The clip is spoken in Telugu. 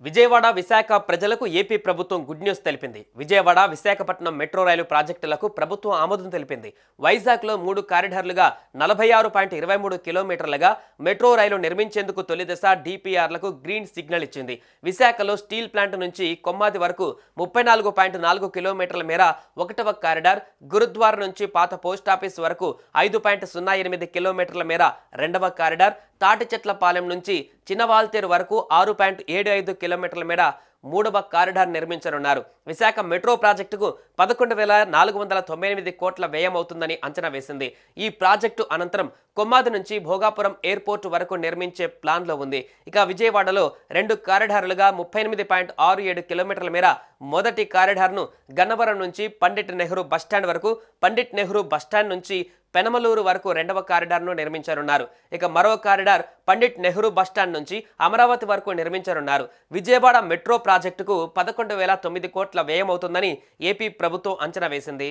విజయవాడ విశాఖ ప్రజలకు ఏపీ ప్రభుత్వం గుడ్ న్యూస్ తెలిపింది. విజయవాడ విశాఖపట్నం మెట్రో రైలు ప్రాజెక్టులకు ప్రభుత్వం ఆమోదం తెలిపింది. వైజాగ్లో 3 కారిడార్లుగా 46.23 కిలోమీటర్లుగా మెట్రో రైలు నిర్మించేందుకు తొలి దశ డిపిఆర్లకు గ్రీన్ సిగ్నల్ ఇచ్చింది. విశాఖలో స్టీల్ ప్లాంట్ నుంచి కొమ్మాది వరకు 34.4 కిలోమీటర్ల మేర 1వ కారిడార్, గురుద్వార నుంచి పాత పోస్టాఫీస్ వరకు 5.08 కిలోమీటర్ల మేర 2వ కారిడార్, తాటిచెట్లపాలెం నుంచి చిన్నవాల్తేరు వరకు 6.75 కిలోమీటర్ల మేర 3వ కారిడార్ నిర్మించనున్నారు. విశాఖ మెట్రో ప్రాజెక్టుకు 11,498 కోట్ల వ్యయం అవుతుందని అంచనా వేసింది. ఈ ప్రాజెక్టు అనంతరం కొమ్మాది నుంచి భోగాపురం ఎయిర్పోర్ట్ వరకు నిర్మించే ప్లాన్లో ఉంది. ఇక విజయవాడలో 2 కారిడార్లుగా 38.67 కిలోమీటర్ల మేర మొదటి కారిడార్ను గన్నవరం నుంచి పండిట్ నెహ్రూ బస్టాండ్ వరకు, పండిట్ నెహ్రూ బస్టాండ్ నుంచి పెనమలూరు వరకు 2వ కారిడార్ను నిర్మించనున్నారు. ఇక మరో కారిడార్ పండిట్ నెహ్రూ బస్టాండ్ నుంచి అమరావతి వరకు నిర్మించనున్నారు. విజయవాడ మెట్రో ప్రాజెక్టుకు 11,009 కోట్ల వ్యయం అవుతుందని ఏపీ ప్రభుత్వం అంచనా వేసింది.